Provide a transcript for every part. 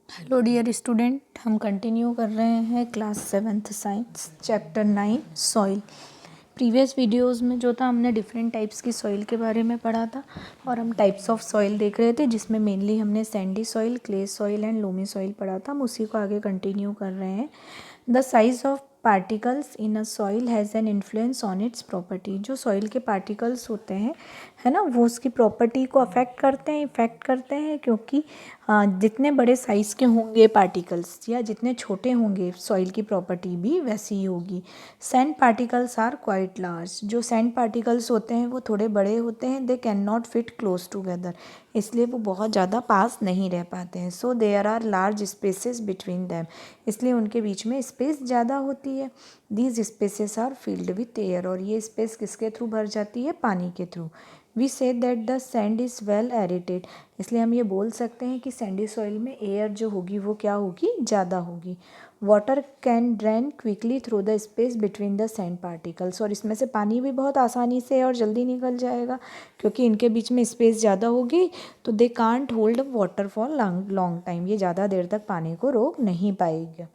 Hello dear student, हम continue कर रहे हैं class 7th science chapter 9 soil. Previous videos में जो था हमने डिफरेंट टाइप्स की सॉइल के बारे में पढ़ा था और हम टाइप्स ऑफ सॉइल देख रहे थे, जिसमें मेनली हमने Sandy soil, clay soil and loamy soil पढ़ा था। हम उसी को आगे कंटिन्यू कर रहे हैं। The size of particles in a soil has an influence on it's property. जो सॉइल के पार्टिकल्स होते हैं, है ना, वो उसकी प्रॉपर्टी को अफेक्ट करते हैं, इफेक्ट करते हैं, क्योंकि जितने बड़े साइज़ के होंगे पार्टिकल्स या जितने छोटे होंगे सॉइल की प्रॉपर्टी भी वैसी ही होगी। Sand particles are quite large. जो सैंड पार्टिकल्स होते हैं वो थोड़े बड़े होते हैं। They can not fit close together, इसलिए वो बहुत ज़्यादा पास नहीं रह पाते हैं। So there are large spaces between them, इसलिए उनके बीच में स्पेस ज़्यादा होती है। These spaces are filled with air, और ये स्पेस किसके थ्रू भर जाती है? पानी के थ्रू। We see that the sand is well aerated, इसलिए हम ये बोल सकते हैं कि सैंडी सॉइल में एयर जो होगी वो क्या होगी? ज़्यादा होगी। Water can drain quickly through the space between the sand particles, और इसमें से पानी भी बहुत आसानी से और जल्दी निकल जाएगा, क्योंकि इनके बीच में स्पेस ज़्यादा होगी। तो they can't hold water for long time, ये ज़्यादा देर तक पानी को रोक नहीं पाएगी।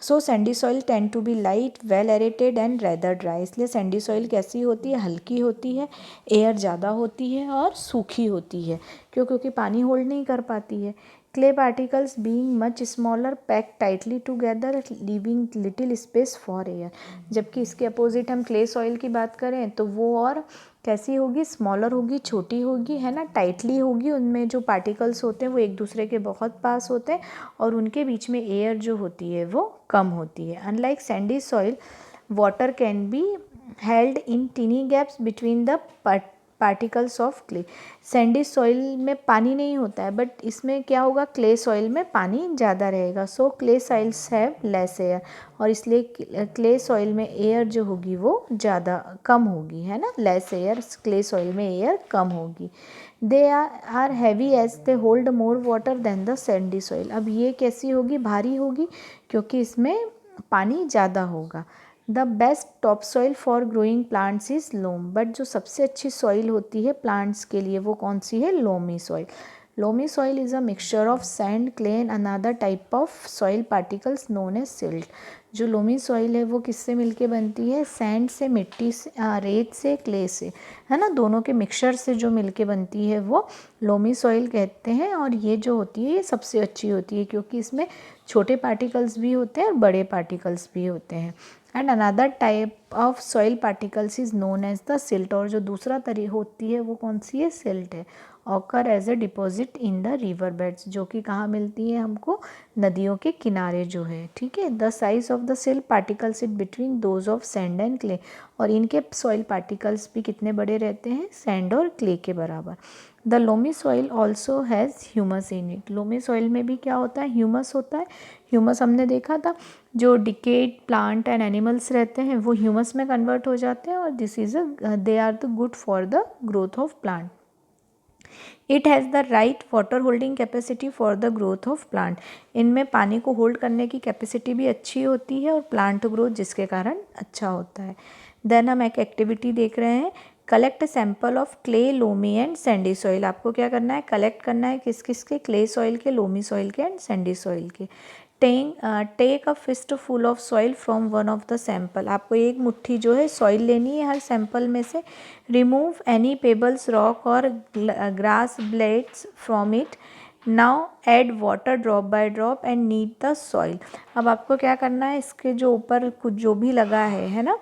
So sandy soil tend to be light, well aerated and rather dry, इसलिए सैंडी सॉइल कैसी होती है? हल्की होती है, एयर ज़्यादा होती है और सूखी होती है। क्यों? क्योंकि पानी होल्ड नहीं कर पाती है। Clay particles being much smaller pack tightly together leaving little space for air, जबकि इसके अपोजिट हम क्ले सॉइल की बात करें तो वो और कैसी होगी? स्मॉलर होगी, छोटी होगी, है ना, टाइटली होगी। उनमें जो पार्टिकल्स होते हैं वो एक दूसरे के बहुत पास होते हैं और उनके बीच में एयर जो होती है वो कम होती है। Unlike sandy soil, water can be held in tiny gaps between the particles of clay. Sandy soil में पानी नहीं होता है, बट इसमें क्या होगा? क्ले सॉइल में पानी ज़्यादा रहेगा। So clay soils have less air, और इसलिए क्ले सॉइल में एयर जो होगी वो ज़्यादा कम होगी, है ना, लेस एयर, क्ले सॉइल में एयर कम होगी। They are heavy as they hold more water than the sandy soil. अब ये कैसी होगी? भारी होगी, क्योंकि इसमें पानी ज़्यादा होगा। The best top soil for growing plants is loam, but जो सबसे अच्छी सॉइल होती है प्लांट्स के लिए वो कौन सी है? Loamy soil. Loamy soil is a mixture of sand, clay and another type of soil particles known as silt. जो लोमी सॉइल है वो किससे मिलके बनती है? सैंड से, मिट्टी से, रेत से, क्ले से, है ना, दोनों के मिक्सचर से जो मिलके बनती है वो लोमी सॉइल कहते हैं। और ये जो होती है ये सबसे अच्छी होती है, क्योंकि इसमें छोटे पार्टिकल्स भी होते हैं और बड़े पार्टिकल्स भी होते हैं। And another type of soil particles is known as the silt, और जो दूसरा तरी होती है वो कौन सी है? सिल्ट है। Occur as a deposit in the river beds, जो कि कहाँ मिलती है हमको? नदियों के किनारे जो है, ठीक है। The size of the silt particles it between those of sand and clay, और इनके सॉइल पार्टिकल्स भी कितने बड़े रहते हैं? सैंड और क्ले के बराबर। The loamy soil also has humus in it. Loamy soil में भी क्या होता है? ह्यूमस होता है। ह्यूमस हमने देखा था, जो डिकेड प्लांट एंड एनिमल्स रहते हैं वो ह्यूमस में कन्वर्ट हो जाते हैं, और this is they are the good for the growth of plant. It has the right water holding capacity for the growth of plant. इनमें पानी को होल्ड करने की कैपेसिटी भी अच्छी होती है और प्लांट ग्रोथ जिसके कारण अच्छा होता है। देन हम एक एक्टिविटी देख रहे हैं, collect sample of clay, loamy and sandy soil. आपको क्या करना है? कलेक्ट करना है किस किस के? क्ले सॉइल के, लोमी सॉइल के एंड सैंडी सॉइल के। Take a fistful of soil from one of the sample. आपको एक मुट्ठी जो है सॉइल लेनी है हर सैंपल में से। रिमूव एनी पेबल्स, रॉक और grass blades from it. Now add water drop by drop and need the soil. अब आपको क्या करना है? इसके जो ऊपर कुछ जो भी लगा है ना,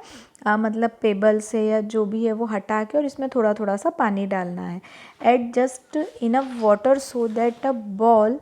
मतलब पेबल से या जो भी है वो हटा के, और इसमें थोड़ा थोड़ा सा पानी डालना है। Add just enough water so that a ball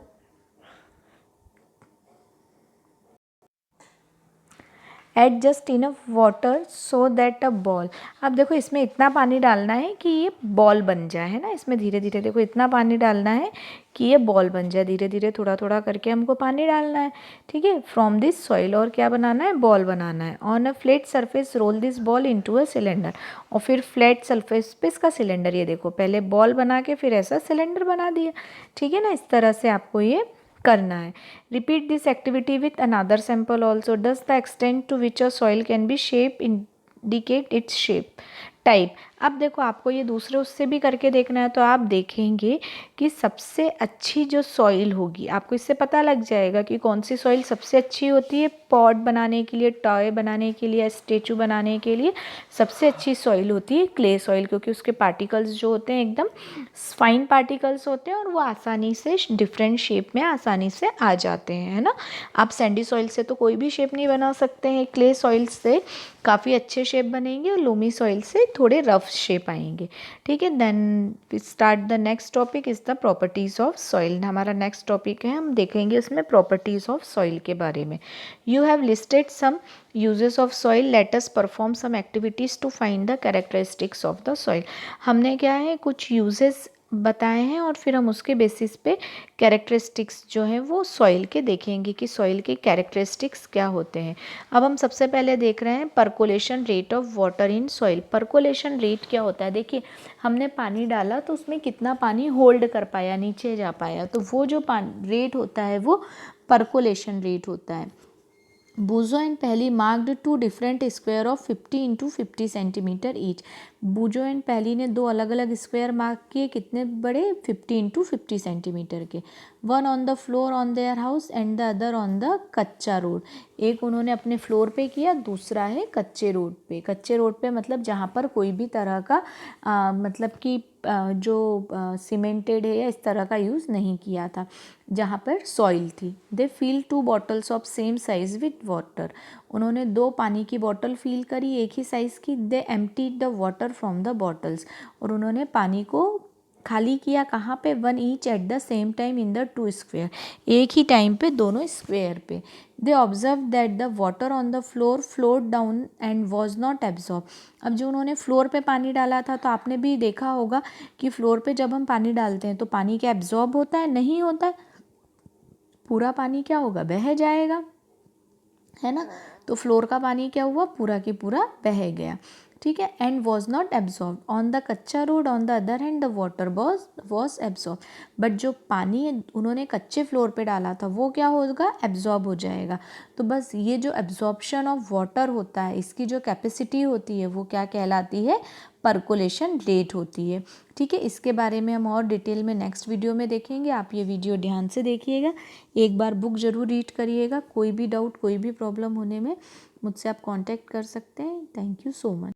add just enough water so that a ball. अब देखो इसमें इतना पानी डालना है कि ये बॉल बन जाए, है ना। इसमें धीरे धीरे देखो इतना पानी डालना है कि ये बॉल बन जाए। धीरे धीरे थोड़ा थोड़ा करके हमको पानी डालना है, ठीक है, फ्रॉम दिस सॉइल। और क्या बनाना है? बॉल बनाना है। On a flat surface roll this ball into a cylinder. और फिर फ्लैट सरफेस पे इसका सिलेंडर, ये देखो पहले बॉल बना के फिर ऐसा सिलेंडर बना दिया, ठीक है ना। इस तरह से आपको ये करना है। Repeat this activity with another sample also. Does the extent to which a soil can be shape indicate its shape type. अब देखो आपको ये दूसरे उससे भी करके देखना है, तो आप देखेंगे कि सबसे अच्छी जो सॉइल होगी, आपको इससे पता लग जाएगा कि कौन सी सॉइल सबसे अच्छी होती है पॉट बनाने के लिए, टॉय बनाने के लिए, स्टेचू बनाने के लिए। सबसे अच्छी सॉइल होती है क्ले सॉइल, क्योंकि उसके पार्टिकल्स जो होते हैं एकदम फाइन पार्टिकल्स होते हैं और वो आसानी से डिफरेंट शेप में आसानी से आ जाते हैं, है ना। आप सैंडी सॉइल से तो कोई भी शेप नहीं बना सकते हैं, क्ले सॉइल से काफ़ी अच्छे शेप बनेंगे और लोमी सॉइल से थोड़े रफ शेप आएंगे। ठीक है, then start the next topic is the properties of soil. हमारा नेक्स्ट टॉपिक है, हम देखेंगे इसमें प्रॉपर्टीज़ ऑफ सॉइल के बारे में। You have listed some uses of soil, let us perform some activities to find the characteristics of the soil. हमने क्या है कुछ यूजेस बताए हैं और फिर हम उसके बेसिस पे कैरेक्टरिस्टिक्स जो है वो सॉइल के देखेंगे कि सॉइल के कैरेक्टरिस्टिक्स क्या होते हैं। अब हम सबसे पहले देख रहे हैं percolation rate of water in soil. Percolation rate क्या होता है, देखिए हमने पानी डाला तो उसमें कितना पानी होल्ड कर पाया, नीचे जा पाया, तो वो जो पानी रेट होता है वो परकोलेशन रेट होता है। Boojho and Paheli marked two different square of 50 into 50 centimetre each. Boojho and Paheli ने दो अलग अलग स्क्वायर मार्क किए, कितने बड़े, 50 इंटू 50 सेंटीमीटर के। One on the floor on their house and the other on the कच्चा रोड। एक उन्होंने अपने फ्लोर पे किया, दूसरा है कच्चे रोड पे। कच्चे रोड पे मतलब जहाँ पर कोई भी तरह का मतलब कि जो सीमेंटेड है या इस तरह का यूज़ नहीं किया था, जहाँ पर सॉइल थी। They feel 2 bottles of same size with water. उन्होंने 2 पानी की बॉटल फील करी एक ही साइज़ की। They emptied the water from the bottles. और उन्होंने पानी को खाली किया कहाँ पे, 1 each at the same time in the 2 square. एक ही टाइम पे दोनों स्क्वेयर पे। They observe that the water on the floor flowed down and was not absorb. अब जो उन्होंने फ्लोर पे पानी डाला था, तो आपने भी देखा होगा कि फ्लोर पे जब हम पानी डालते हैं तो पानी क्या एब्जॉर्ब होता है, नहीं होता है, पूरा पानी क्या होगा, बह जाएगा, है ना। तो फ्लोर का पानी क्या हुआ, पूरा की पूरा बह गया। ठीक है, and was not absorb on the कच्चा road on the other hand the water was absorb. But जो पानी उन्होंने कच्चे फ्लोर पे डाला था वो क्या होगा, एब्जॉर्ब हो जाएगा। तो बस ये जो एब्जॉर्प्शन ऑफ वाटर होता है, इसकी जो कैपेसिटी होती है वो क्या कहलाती है, परकोलेशन रेट होती है। ठीक है, इसके बारे में हम और डिटेल में नेक्स्ट वीडियो में देखेंगे। आप ये वीडियो ध्यान से देखिएगा, एक बार बुक ज़रूर रीड करिएगा। कोई भी डाउट, कोई भी प्रॉब्लम होने में मुझसे आप कांटेक्ट कर सकते हैं। Thank you so much.